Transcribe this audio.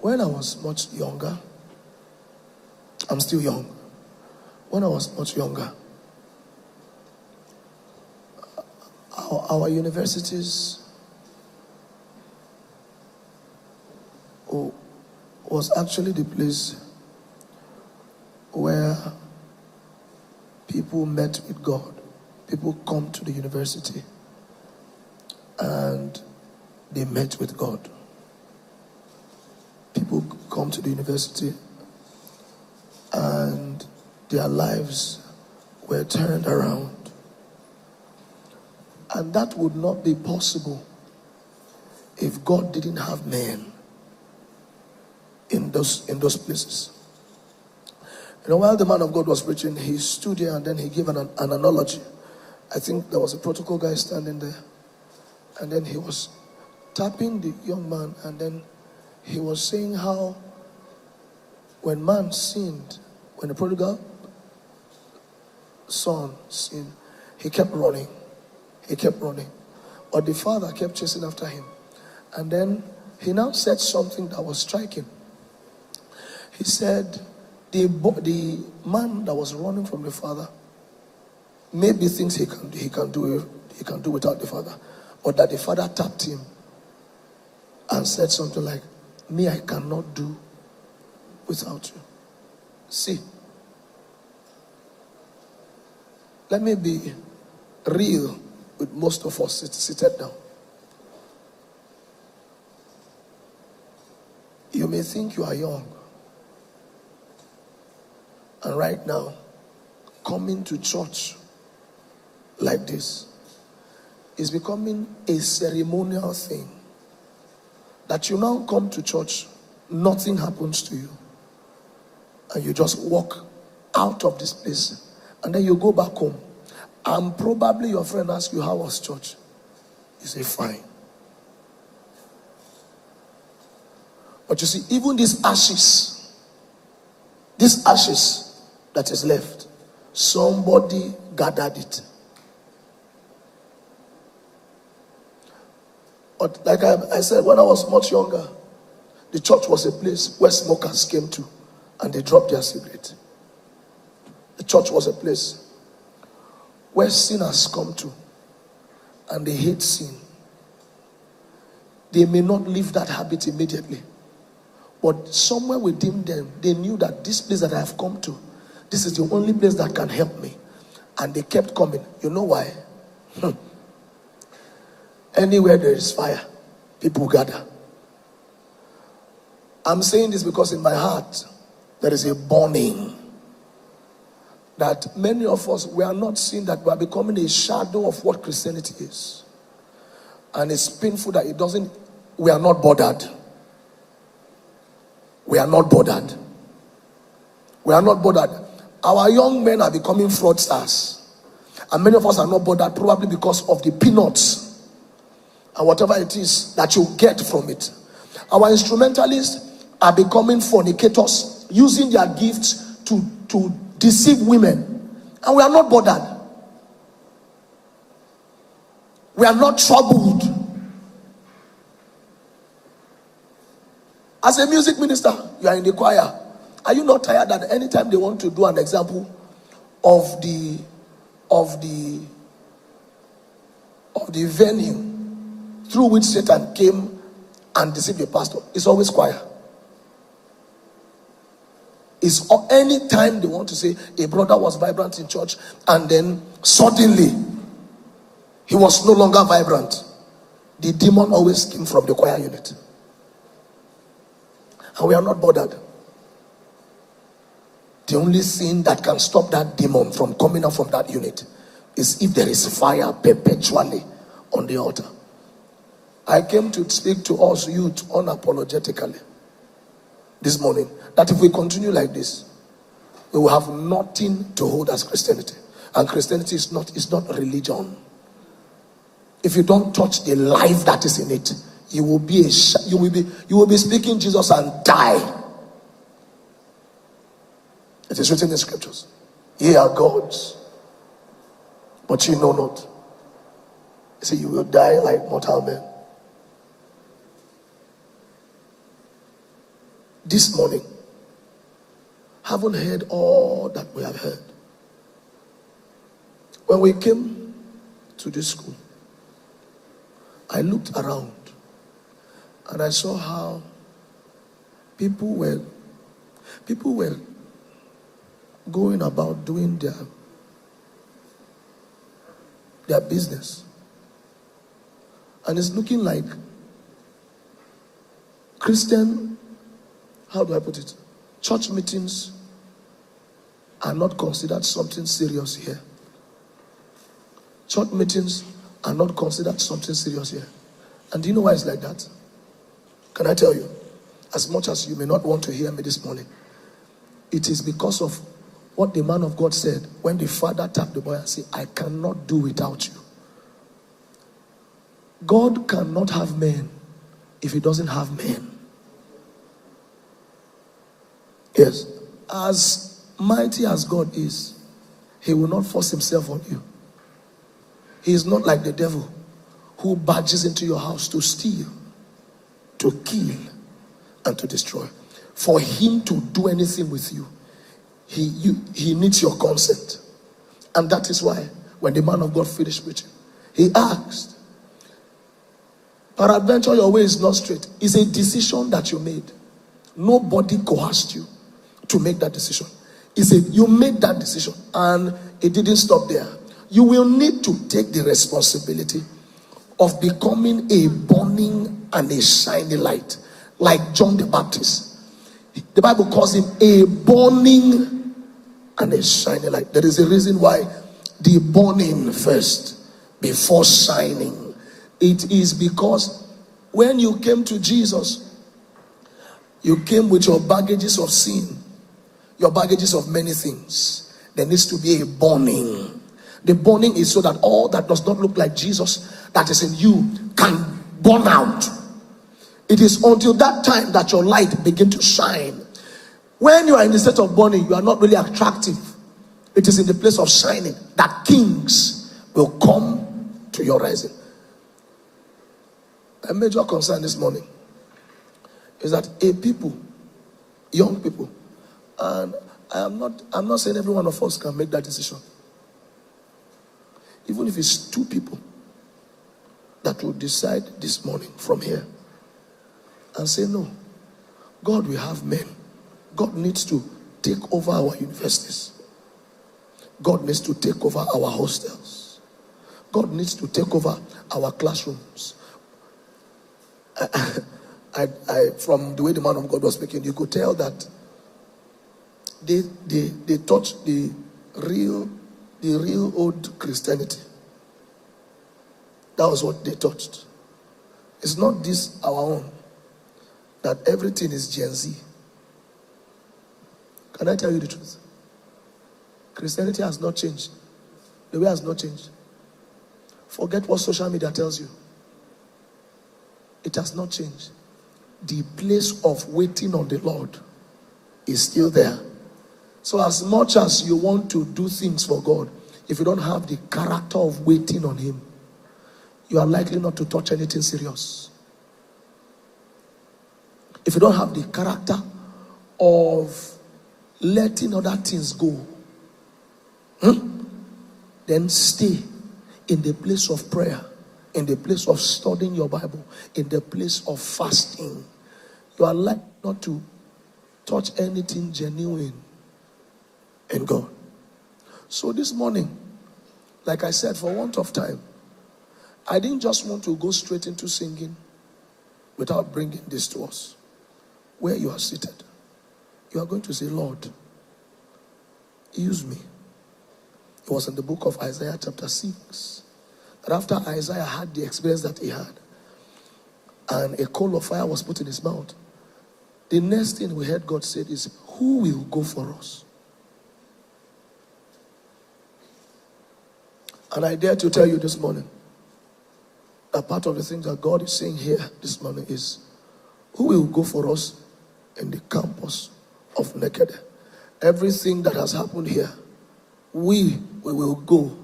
When I was much younger, I'm still young. When I was much younger, our universities was actually the place where people met with God. People come to the university and they met with God. People come to the university and their lives were turned around. And that would not be possible if God didn't have men in those places. You know, while the man of God was preaching, he stood here and then he gave an analogy. I think there was a protocol guy standing there. And then he was tapping the young man, and then he was saying how when man sinned, when the prodigal son sinned, he kept running. He kept running. But the father kept chasing after him. And then he now said something that was striking. He said, the man that was running from the father maybe thinks he can do without the father, but that the father tapped him and said something like, "Me, I cannot do without you." See, let me be real with most of us seated down. You may think you are young, and right now, coming to church like this is becoming a ceremonial thing. That you now come to church, nothing happens to you, and you just walk out of this place, and then you go back home, and probably your friend asks you, "How was church?" You say, "Fine." But you see, even these ashes that is left, somebody gathered it. But like I said, when I was much younger, the church was a place where smokers came to and they dropped their cigarette. The church was a place where sinners come to and they hate sin. They may not leave that habit immediately, but somewhere within them, they knew that this place that I have come to, this is the only place that can help me. And they kept coming. You know why? Anywhere there is fire, people gather. I'm saying this because in my heart, there is a burning. That many of us, we are not seeing that we are becoming a shadow of what Christianity is. And it's painful that we are not bothered. We are not bothered. We are not bothered. Our young men are becoming fraudsters. And many of us are not bothered probably because of the peanuts and whatever it is that you get from it. Our instrumentalists are becoming fornicators, using their gifts to deceive women. And we are not bothered. We are not troubled. As a music minister, you are in the choir. Are you not tired that anytime they want to do an example of the venue through which Satan came and deceived the pastor, it's always choir? It's any time they want to say a brother was vibrant in church and then suddenly he was no longer vibrant, the demon always came from the choir unit. And we are not bothered. The only thing that can stop that demon from coming out from that unit is if there is fire perpetually on the altar. I came to speak to us youth unapologetically this morning that if we continue like this, we will have nothing to hold as Christianity. And Christianity is not religion. If you don't touch the life that is in it, you will be speaking Jesus and die. It is written in scriptures, "Ye are gods, but ye know not." He said, "You will die like mortal men." this morning, haven't heard all that we have heard. When we came to this school, I looked around and I saw how people were going about doing their business. And it's looking like Christian, how do I put it? Church meetings are not considered something serious here. Church meetings are not considered something serious here. And do you know why it's like that? Can I tell you? As much as you may not want to hear me this morning, it is because of what the man of God said when the father tapped the boy and said, I cannot do without you. God cannot have men if he doesn't have men. Yes. As mighty as God is, he will not force himself on you. He is not like the devil who barges into your house to steal, to kill, and to destroy. For him to do anything with you, he needs your consent. And that is why when the man of God finished preaching, he asked, peradventure your way is not straight. It's a decision that you made. Nobody coerced you to make that decision. He said, you made that decision, and it didn't stop there. You will need to take the responsibility of becoming a burning and a shining light, like John the Baptist. The Bible calls him a burning and a shining light. There is a reason why the burning first before shining. It is because when you came to Jesus, you came with your baggages of sin, your baggages of many things. There needs to be a burning. The burning is so that all that does not look like Jesus that is in you can burn out. It is until that time that your light begins to shine. When you are in the state of burning, you are not really attractive. It is in the place of shining that kings will come to your rising. A major concern this morning is that young people, and I'm not saying every one of us can make that decision. Even if it's 2 people that will decide this morning from here and say, no, God will have men. God needs to take over our universities. God needs to take over our hostels. God needs to take over our classrooms. From the way the man of God was speaking, you could tell that they touched the real old Christianity. That was what they touched. It's not this our own, that everything is Gen Z. Can I tell you the truth? Christianity has not changed. The way has not changed. Forget what social media tells you. It has not changed. The place of waiting on the Lord is still there. So as much as you want to do things for God, if you don't have the character of waiting on him, you are likely not to touch anything serious. If you don't have the character of letting other things go, then stay in the place of prayer, in the place of studying your Bible, in the place of fasting. You are likely not to touch anything genuine in God. So this morning, like I said, for want of time, I didn't just want to go straight into singing without bringing this to us. Where you are seated, you are going to say, Lord, use me. It was in the book of Isaiah chapter 6. That after Isaiah had the experience that he had, and a coal of fire was put in his mouth, the next thing we heard God said is, who will go for us? And I dare to tell you this morning, that part of the things that God is saying here this morning is, who will go for us in the campus of Nekede? Everything that has happened here, we will go